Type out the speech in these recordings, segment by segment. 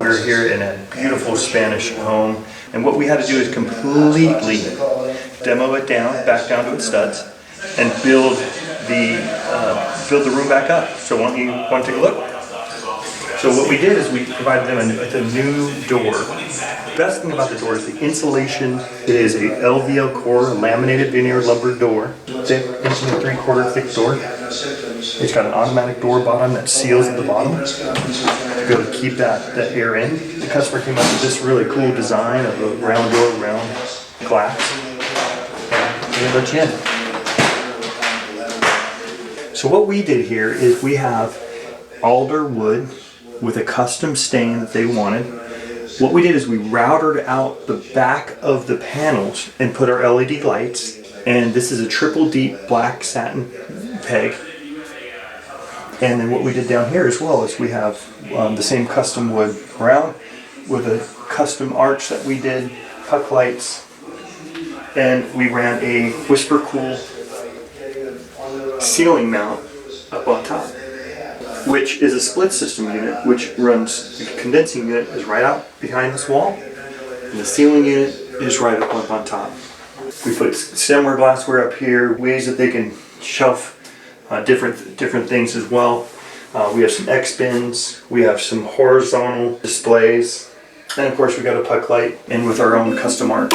We're here in a beautiful Spanish home, and what we had to do is completely demo it down, back down to its studs, and build the room back up. So why don't you want to take a look? So what we did is we provided them a new door. The best thing about the door is the insulation. It is a LVL core, a laminated veneer lumber door, thick, 1 3/4 thick door. It's got an automatic door bottom that seals at the bottom to be able to keep that air in. The customer came up with this really cool design of a round door, round glass. And let you in. So what we did here is we have alder wood with a custom stain that they wanted. What we did is we routed out the back of the panels and put our LED lights, and this is a triple deep black satin peg. And then what we did down here as well is we have the same custom wood around with a custom arch that we did, puck lights, and we ran a Whisper Cool ceiling mount up on top, which is a split system unit, which runs, the condensing unit is right out behind this wall, and the ceiling unit is right up on top. We put stemware glassware up here, ways that they can shelf different things as well. We have some X bins, we have some horizontal displays, and of course we got a puck light and with our own custom art.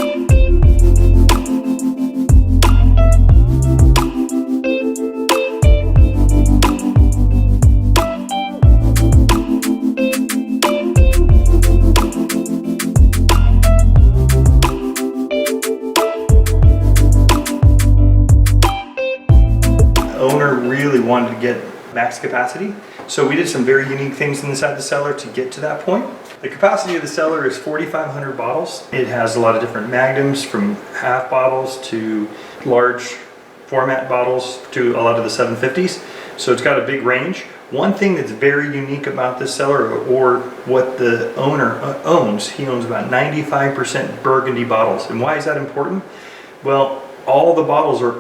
Owner really wanted to get max capacity, so we did some very unique things inside the cellar to get to that point. The capacity of the cellar is 4,500 bottles. It has a lot of different magnums, from half bottles to large format bottles to a lot of the 750s, so it's got a big range. One thing that's very unique about this cellar, or what the owner owns, he owns about 95% burgundy bottles. And why is that important? Well, all the bottles are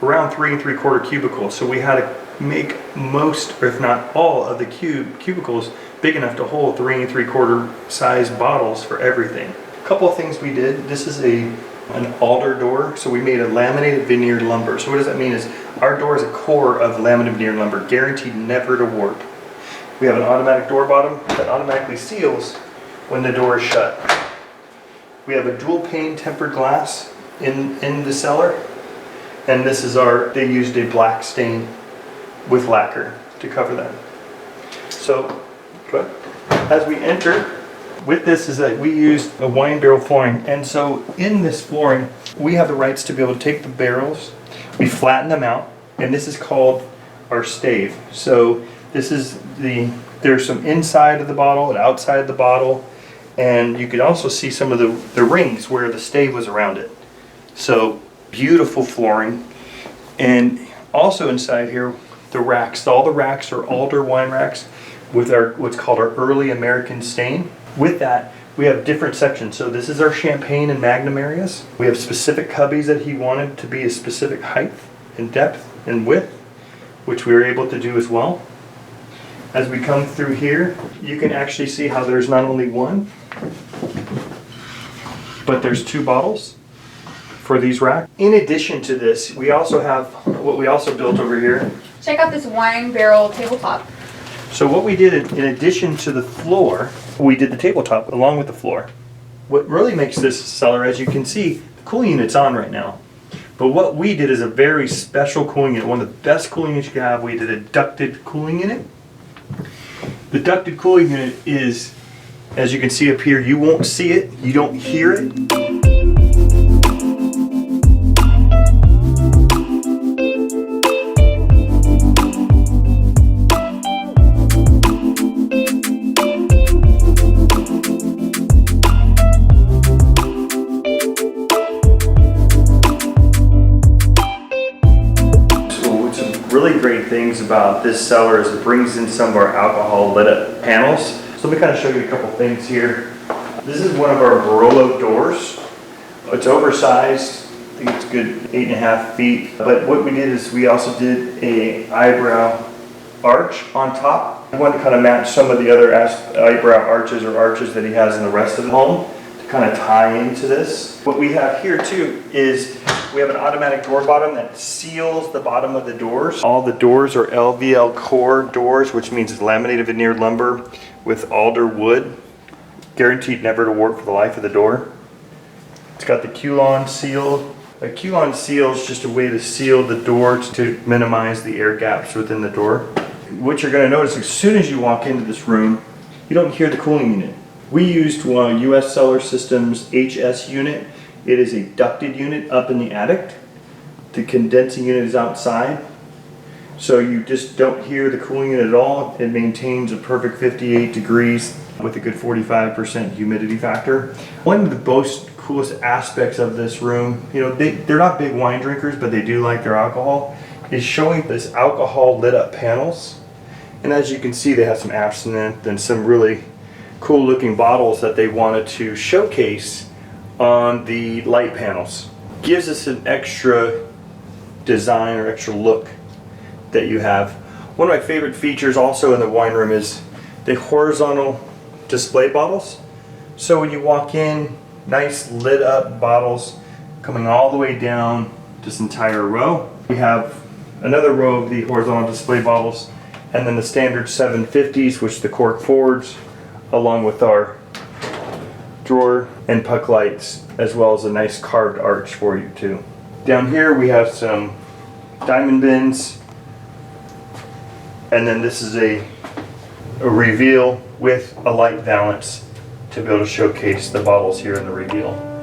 around 3 3/4 cubicles, so we had to make most, or if not all, of the cubicles big enough to hold 3 3/4 size bottles for everything. A couple of things we did. This is an alder door, so we made a laminated veneer lumber. So what does that mean is our door is a core of laminated veneer lumber, guaranteed never to warp. We have an automatic door bottom that automatically seals when the door is shut. We have a dual pane tempered glass in the cellar, and this is they used a black stain with lacquer to cover that. So as we enter, with this is that we used a wine barrel flooring, and so in this flooring we have the rights to be able to take the barrels, we flatten them out, and this is called our stave. So this is there's some inside of the bottle and outside of the bottle, and you can also see some of the rings where the stave was around it. So beautiful flooring, and also inside here the racks. All the racks are alder wine racks with what's called our early American stain. With that, we have different sections. So this is our champagne and magnum areas. We have specific cubbies that he wanted to be a specific height and depth and width, which we were able to do as well. As we come through here, you can actually see how there's not only one, but there's 2 bottles for these racks. In addition to this, we also have what we also built over here. Check out this wine barrel tabletop. So what we did in addition to the floor, we did the tabletop along with the floor. What really makes this cellar, as you can see, the cooling unit's on right now. But what we did is a very special cooling unit, one of the best cooling units you can have. We did a ducted cooling unit. The ducted cooling unit is, as you can see up here, you won't see it, you don't hear it. Really great things about this cellar is it brings in some of our alcohol lit up panels. So let me kind of show you a couple things here. This is one of our Barolo doors. It's oversized. I think it's good 8.5 feet. But what we did is we also did a eyebrow arch on top. I wanted to kind of match some of the other eyebrow arches or arches that he has in the rest of the home to kind of tie into this. What we have here too is we have an automatic door bottom that seals the bottom of the doors. All the doors are LVL core doors, which means it's laminated veneered lumber with alder wood, guaranteed never to warp for the life of the door. It's got the Q-Lon seal. A Q-Lon seal is just a way to seal the door to minimize the air gaps within the door. What you're going to notice as soon as you walk into this room, you don't hear the cooling unit. We used US Cellar Systems HS unit. It is a ducted unit up in the attic. The condensing unit is outside. So you just don't hear the cooling unit at all. It maintains a perfect 58 degrees with a good 45% humidity factor. One of the most coolest aspects of this room, you know, they're not big wine drinkers, but they do like their alcohol, is showing this alcohol lit up panels. And as you can see, they have some absinthe and some really cool looking bottles that they wanted to showcase on the light panels. Gives us an extra design or extra look that you have. One of my favorite features also in the wine room is the horizontal display bottles. So when you walk in, nice lit up bottles coming all the way down this entire row. We have another row of the horizontal display bottles and then the standard 750s, which the cork forwards, along with our drawer and puck lights, as well as a nice carved arch for you too. Down here we have some diamond bins, and then this is a reveal with a light valance to be able to showcase the bottles here in the reveal.